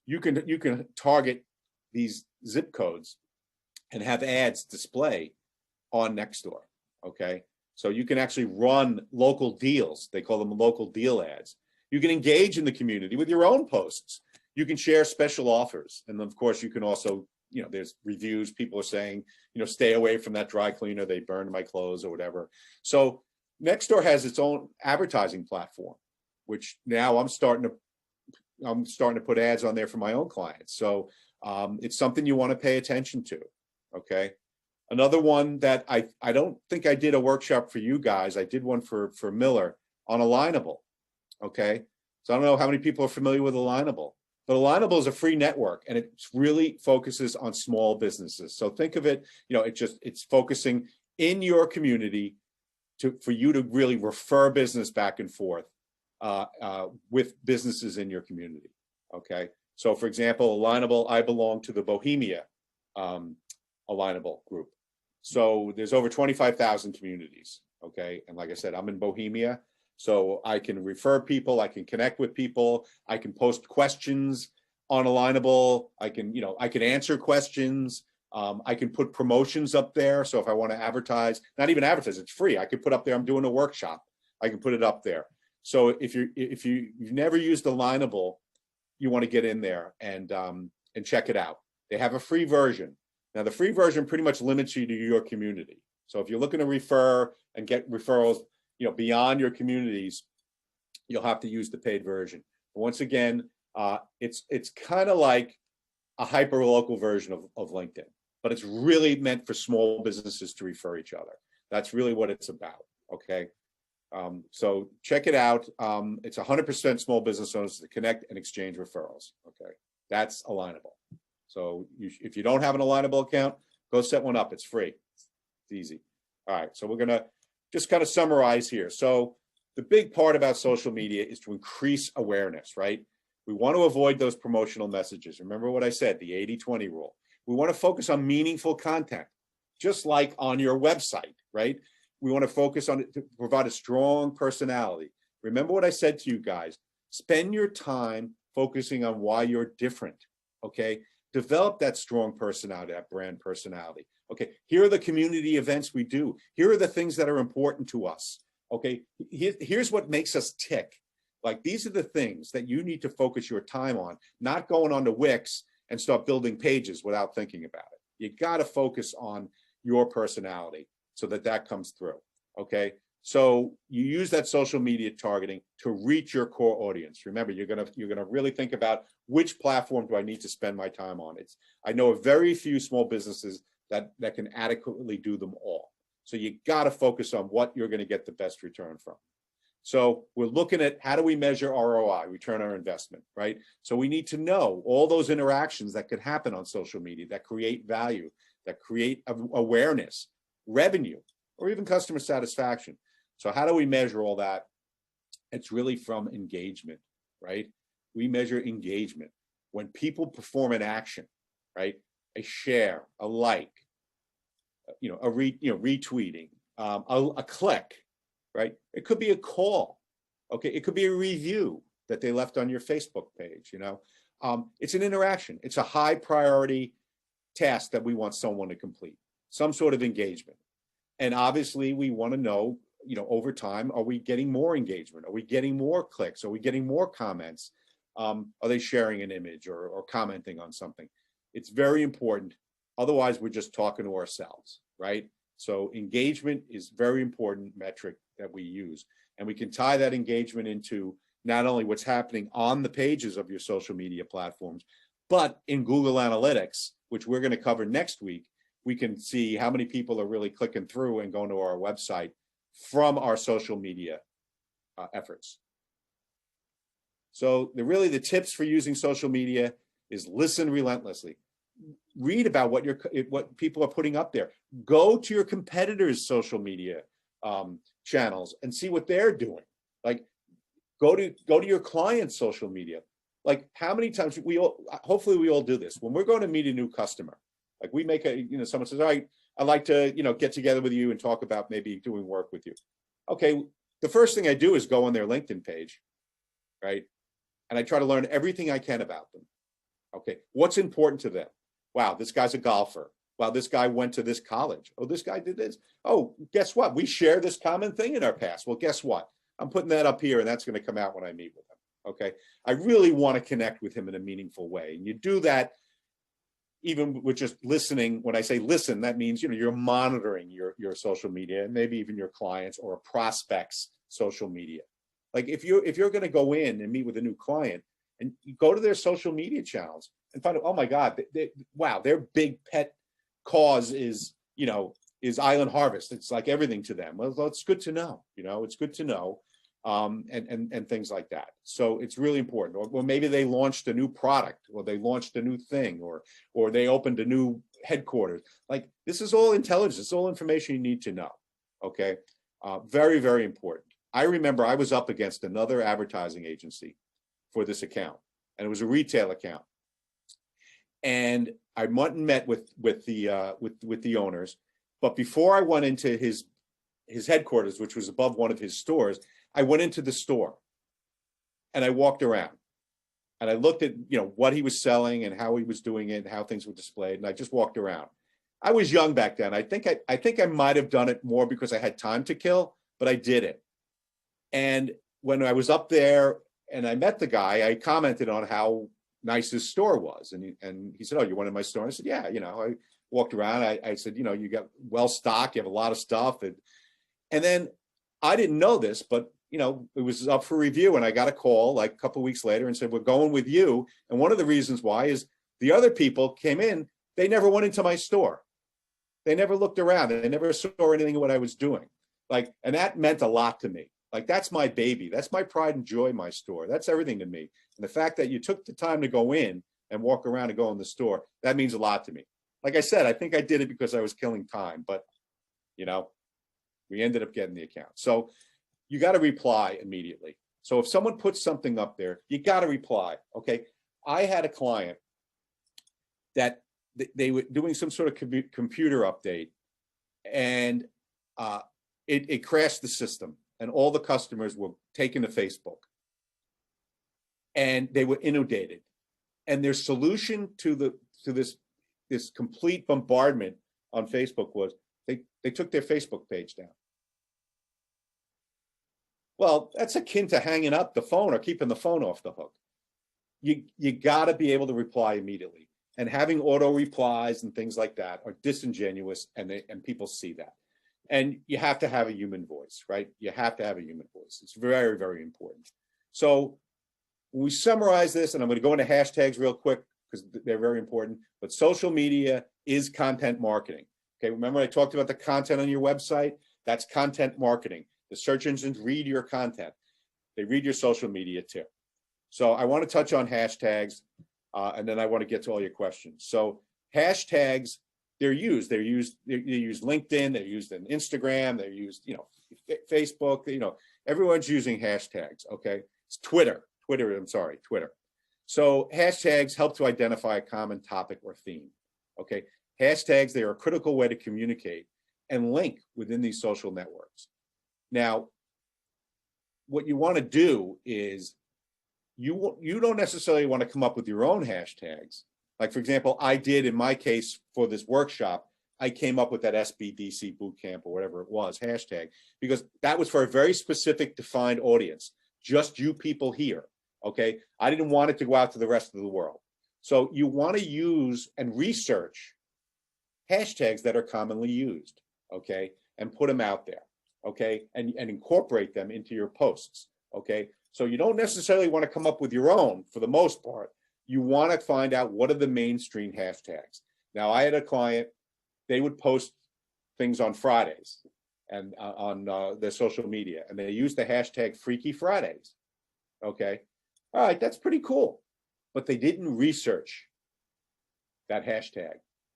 you can target these zip codes and have ads display on Nextdoor, okay? So you can actually run local deals. They call them local deal ads. You can engage in the community with your own posts. You can share special offers. And of course, you can also, there's reviews. People are saying, stay away from that dry cleaner. They burned my clothes or whatever. So Nextdoor has its own advertising platform, which now I'm starting to put ads on there for my own clients. So it's something you want to pay attention to, okay? Another one that I don't think I did a workshop for you guys. I did one for Miller on Alignable, okay? So I don't know how many people are familiar with Alignable, but Alignable is a free network and it really focuses on small businesses. So think of it, it's focusing in your community for you to really refer business back and forth with businesses in your community, okay? So for example, Alignable, I belong to the Bohemia Alignable group. So there's over 25,000 communities, okay? And like I said, I'm in Bohemia, so I can refer people, I can connect with people, I can post questions on Alignable, I can answer questions, I can put promotions up there. So if I want to advertise, not even advertise, it's free. I could put up there, I'm doing a workshop, I can put it up there. So if you've never used Alignable, you want to get in there and check it out. They have a free version. Now, the free version pretty much limits you to your community. So if you're looking to refer and get referrals, beyond your communities, you'll have to use the paid version. But once again, it's kind of like a hyper local version of LinkedIn, but it's really meant for small businesses to refer each other. That's really what it's about. Okay. So check it out. It's 100% small business owners to connect and exchange referrals. Okay. That's Alignable. So if you don't have an Alignable account, go set one up. It's free. It's easy. All right. So we're going to just kind of summarize here. So the big part about social media is to increase awareness, right? We want to avoid those promotional messages. Remember what I said, the 80-20 rule. We want to focus on meaningful content, just like on your website, right? We want to focus on it to provide a strong personality. Remember what I said to you guys. Spend your time focusing on why you're different, okay? Develop that strong personality, that brand personality. Okay, here are the community events we do. Here are the things that are important to us. Okay, here's what makes us tick. Like these are the things that you need to focus your time on, not going on to Wix and start building pages without thinking about it. You got to focus on your personality so that comes through. Okay, So you use that social media targeting to reach your core audience. Remember, you're gonna really think about which platform do I need to spend my time on. I know of very few small businesses that can adequately do them all. So you got to focus on what you're going to get the best return from. So we're looking at how do we measure ROI, return on investment, right? So we need to know all those interactions that could happen on social media that create value, that create awareness, revenue, or even customer satisfaction. So how do we measure all that? It's really from engagement, right? We measure engagement. When people perform an action, right? A share, a like, retweeting, a click, right? It could be a call, okay? It could be a review that they left on your Facebook page, It's an interaction. It's a high priority task that we want someone to complete, some sort of engagement. And obviously we want to know, over time, are we getting more engagement? Are we getting more clicks? Are we getting more comments? Are they sharing an image or commenting on something? It's very important. Otherwise, we're just talking to ourselves, right? So engagement is very important metric that we use. And we can tie that engagement into not only what's happening on the pages of your social media platforms, but in Google Analytics, which we're going to cover next week, we can see how many people are really clicking through and going to our website from our social media efforts. So the tips for using social media is listen relentlessly. Read about what people are putting up there. Go to your competitors' social media channels and see what they're doing. Like, go to your client's social media. Like, how many times hopefully we all do this when we're going to meet a new customer. Like, we make someone says, all right, I'd like to get together with you and talk about maybe doing work with you. Okay, the first thing I do is go on their LinkedIn page, right? And I try to learn everything I can about them. Okay, what's important to them? Wow, this guy's a golfer. Wow, this guy went to this college. Oh, this guy did this. Oh, guess what? We share this common thing in our past. Well, guess what? I'm putting that up here, and that's going to come out when I meet with him. Okay, I really want to connect with him in a meaningful way. And you do that even with just listening. When I say listen, that means you're monitoring your social media and maybe even your clients or a prospect's social media. Like, if you're going to go in and meet with a new client and you go to their social media channels and find out, oh my God, wow, their big pet cause is Island Harvest. It's like everything to them. Well, it's good to know. It's good to know, and things like that. So it's really important. Or maybe they launched a new product, or they launched a new thing, or they opened a new headquarters. Like, this is all intelligence. It's all information you need to know. Okay, very, very important. I remember I was up against another advertising agency for this account, and it was a retail account. And I went and met with the owners, but before I went into his headquarters, which was above one of his stores, I went into the store, and I walked around, and I looked at what he was selling and how he was doing it and how things were displayed, and I just walked around. I was young back then. I think I might have done it more because I had time to kill, but I did it. And when I was up there and I met the guy, I commented on how nice his store was. And he said, oh, you went in my store? And I said, yeah, I walked around. I said, you got well stocked, you have a lot of stuff. And then I didn't know this, but it was up for review. And I got a call like a couple of weeks later and said, we're going with you. And one of the reasons why is the other people came in, they never went into my store. They never looked around. They never saw anything of what I was doing. Like, and that meant a lot to me. Like, that's my baby. That's my pride and joy, my store. That's everything to me. And the fact that you took the time to go in and walk around and go in the store, that means a lot to me. Like I said, I think I did it because I was killing time, but we ended up getting the account. So you got to reply immediately. So if someone puts something up there, you got to reply. Okay. I had a client that they were doing some sort of computer update, and it crashed the system. And all the customers were taken to Facebook, and they were inundated. And their solution to this complete bombardment on Facebook was they took their Facebook page down. Well, that's akin to hanging up the phone or keeping the phone off the hook. You got to be able to reply immediately. And having auto replies and things like that are disingenuous, and people see that. And you have to have a human voice, right? You have to have a human voice. It's very, very important. So when we summarize this, and I'm going to go into hashtags real quick because they're very important, but social media is content marketing. Okay, remember I talked about the content on your website? That's content marketing. The search engines read your content. They read your social media too. So I want to touch on hashtags, and then I want to get to all your questions. So hashtags, they're used LinkedIn, they're used in Instagram, they're used, Facebook, everyone's using hashtags, okay? It's Twitter. So hashtags help to identify a common topic or theme, okay? Hashtags, they are a critical way to communicate and link within these social networks. Now, what you want to do is you don't necessarily want to come up with your own hashtags. Like, for example, I did in my case for this workshop, I came up with that SBDC bootcamp or whatever it was, hashtag, because that was for a very specific defined audience, just you people here, okay? I didn't want it to go out to the rest of the world. So you want to use and research hashtags that are commonly used, okay? And put them out there, okay? And incorporate them into your posts, okay? So you don't necessarily want to come up with your own for the most part. You want to find out what are the mainstream hashtags. Now, I had a client, they would post things on Fridays and on their social media, and they used the hashtag Freaky Fridays, okay? All right, that's pretty cool, but they didn't research that hashtag.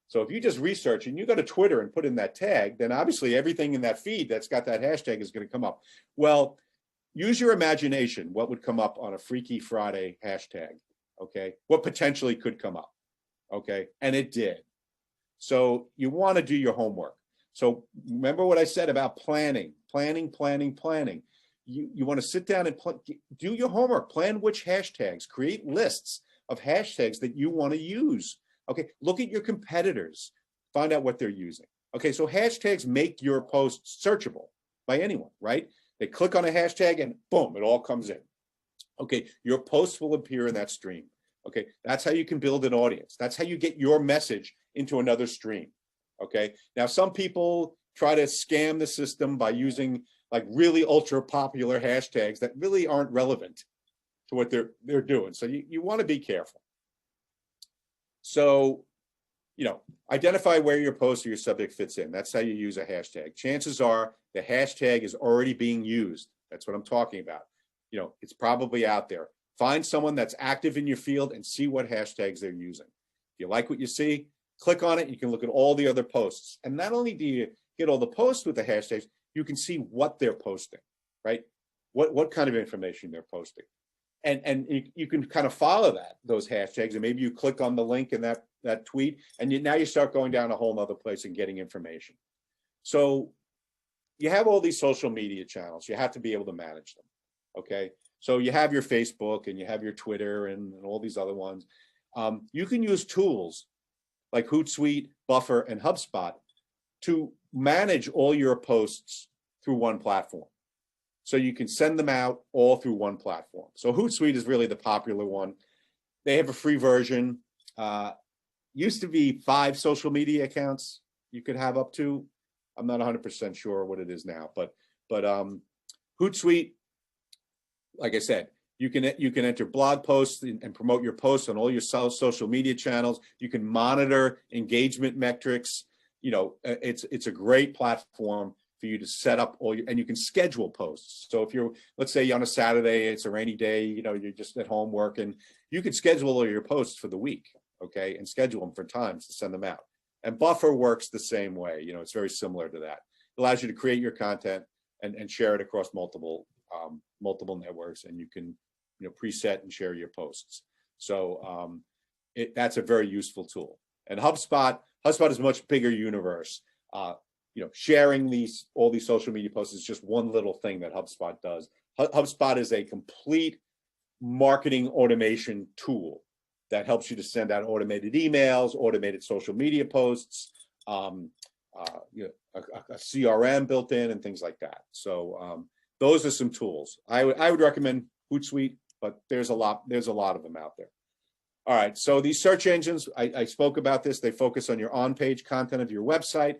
So if you just research and you go to Twitter and put in that tag, then obviously everything in that feed that's got that hashtag is going to come up. Well, use your imagination. What would come up on a Freaky Friday hashtag? Okay, what potentially could come up? Okay, and it did. So you want to do your homework. So remember what I said about planning. You want to sit down and do your homework. Plan which hashtags. Create lists of hashtags that you want to use. Okay, look at your competitors. Find out what they're using. Okay, so hashtags make your posts searchable by anyone, right? They click on a hashtag and boom, it all comes in. Okay, your posts will appear in that stream. Okay, that's how you can build an audience. That's how you get your message into another stream. Okay, now some people try to scam the system by using like really ultra popular hashtags that really aren't relevant to what they're doing. So you want to be careful. So, identify where your post or your subject fits in. That's how you use a hashtag. Chances are the hashtag is already being used. That's what I'm talking about. It's probably out there. Find someone that's active in your field and see what hashtags they're using. If you like what you see, click on it. You can look at all the other posts. And not only do you get all the posts with the hashtags, you can see what they're posting, right? What kind of information they're posting. And you can kind of follow those hashtags, and maybe you click on the link in that tweet, and now you start going down a whole nother place and getting information. So you have all these social media channels. You have to be able to manage them, okay? So you have your Facebook and you have your Twitter and all these other ones. You can use tools like Hootsuite, Buffer, and HubSpot to manage all your posts through one platform. So you can send them out all through one platform. So Hootsuite is really the popular one. They have a free version. Used to be 5 social media accounts you could have up to. I'm not 100% sure what it is now, but Hootsuite, like I said, you can enter blog posts and promote your posts on all your social media channels. You can monitor engagement metrics. It's a great platform for you to set up and you can schedule posts. So if let's say on a Saturday, it's a rainy day, you're just at home working, you could schedule all your posts for the week, okay, and schedule them for times to send them out. And Buffer works the same way. It's very similar to that. It allows you to create your content and share it across multiple networks, and you can preset and share your posts. So that's a very useful tool. And HubSpot is a much bigger universe. Sharing all these social media posts is just one little thing that HubSpot does. HubSpot is a complete marketing automation tool that helps you to send out automated emails, automated social media posts, a CRM built in, and things like that. So those are some tools. I would recommend Hootsuite, but there's a lot of them out there. All right, so these search engines, I spoke about this. They focus on your on-page content of your website.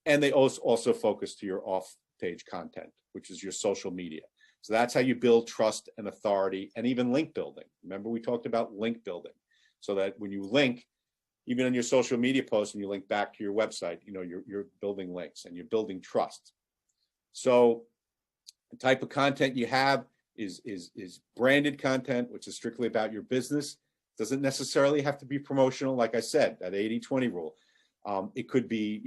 And they also focus to your off-page content, which is your social media. So that's how you build trust and authority, and even link building. Remember, we talked about link building, so that when you link, even on your social media posts, and you link back to your website, you're building links and you're building trust. So the type of content you have is branded content, which is strictly about your business. Doesn't necessarily have to be promotional. Like I said, that 80-20 rule. It could be,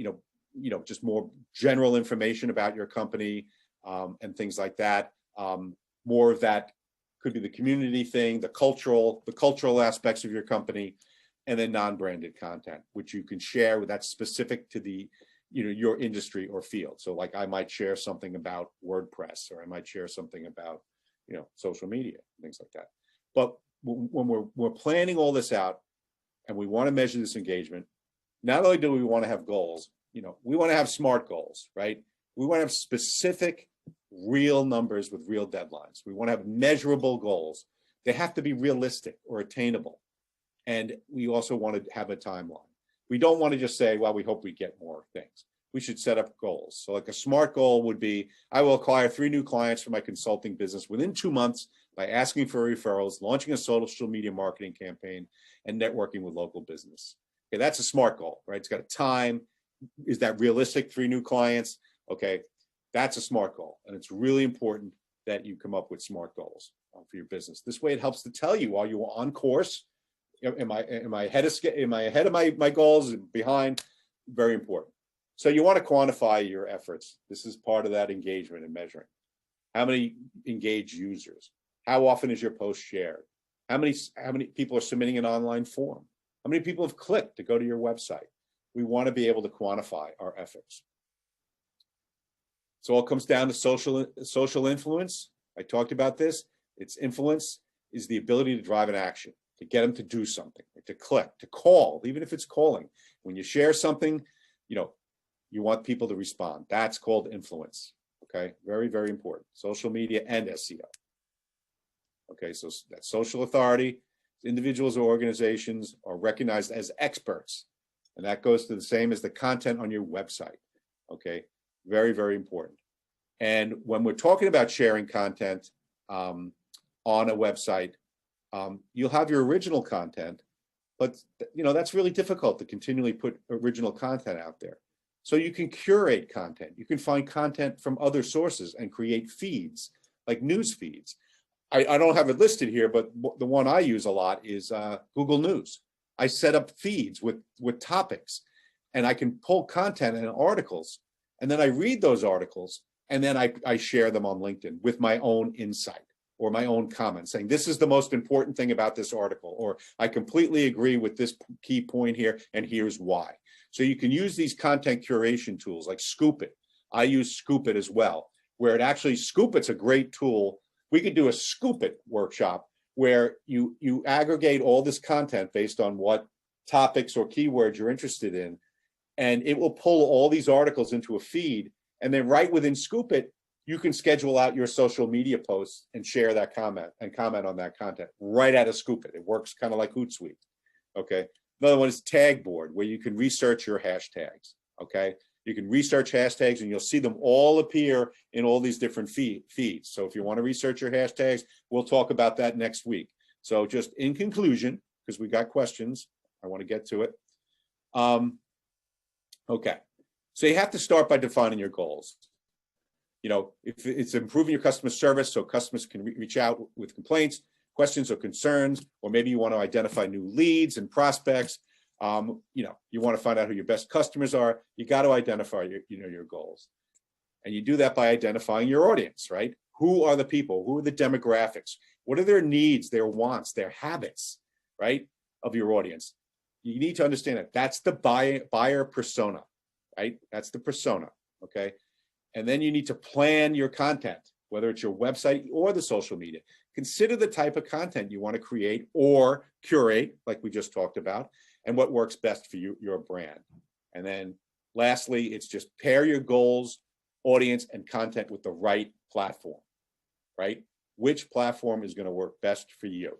just more general information about your company, and things like that. More of that could be the community thing, the cultural aspects of your company, and then non-branded content, which you can share that's specific to the, your industry or field. So like I might share something about WordPress, or I might share something about, social media, things like that. But when we're planning all this out and we want to measure this engagement, not only do we want to have goals, we want to have SMART goals, right? We want to have specific, real numbers with real deadlines. We want to have measurable goals. They have to be realistic or attainable. And we also want to have a timeline. We don't want to just say, well, we hope we get more things. We should set up goals. So like a SMART goal would be, I will acquire 3 new clients for my consulting business within 2 months by asking for referrals, launching a social media marketing campaign, and networking with local business. Okay, that's a SMART goal, right? It's got a time. Is that realistic? 3 new clients? Okay, that's a SMART goal. And it's really important that you come up with SMART goals for your business. This way it helps to tell you, are you on course? Am I ahead of my goals? Behind? Very important. So you want to quantify your efforts. This is part of that engagement and measuring. How many engaged users? How often is your post shared? How many people are submitting an online form? How many people have clicked to go to your website? We want to be able to quantify our efforts. So it all comes down to social influence. I talked about this. Its influence is the ability to drive an action, to get them to do something, to click, to call, even if it's calling. When you share something, you want people to respond. That's called influence. Okay, very, very important. Social media and SEO. Okay, so that social authority, individuals or organizations are recognized as experts. And that goes to the same as the content on your website. Okay, very, very important. And when we're talking about sharing content on a website, you'll have your original content, but that's really difficult to continually put original content out there. So you can curate content. You can find content from other sources and create feeds, like news feeds. I don't have it listed here, but the one I use a lot is Google News. I set up feeds with topics, and I can pull content and articles, and then I read those articles, and then I share them on LinkedIn with my own insight or my own comments saying, this is the most important thing about this article, or I completely agree with this key point here, and here's why. So you can use these content curation tools like Scoop It. I use Scoop It as well, where it actually, Scoop It's a great tool. We could do a Scoop It workshop where you aggregate all this content based on what topics or keywords you're interested in, and it will pull all these articles into a feed, and then right within Scoop It, you can schedule out your social media posts and share that comment and comment on that content right out of Scoop It. It works kind of like Hootsuite. Okay. Another one is Tag Board, where you can research your hashtags. Okay. You can research hashtags and you'll see them all appear in all these different feeds. So if you want to research your hashtags, we'll talk about that next week. So just in conclusion, because we got questions, I want to get to it. Okay. So you have to start by defining your goals. If it's improving your customer service so customers can reach out with complaints, questions, or concerns, or maybe you want to identify new leads and prospects, you want to find out who your best customers are, you got to identify your goals. And you do that by identifying your audience, right? Who are the people? Who are the demographics? What are their needs, their wants, their habits, right, of your audience? You need to understand that. That's the buyer persona, right? That's the persona, okay? And then you need to plan your content, whether it's your website or the social media. Consider the type of content you want to create or curate, like we just talked about, and what works best for your brand. And then lastly, it's just pair your goals, audience, and content with the right platform, right? Which platform is going to work best for you?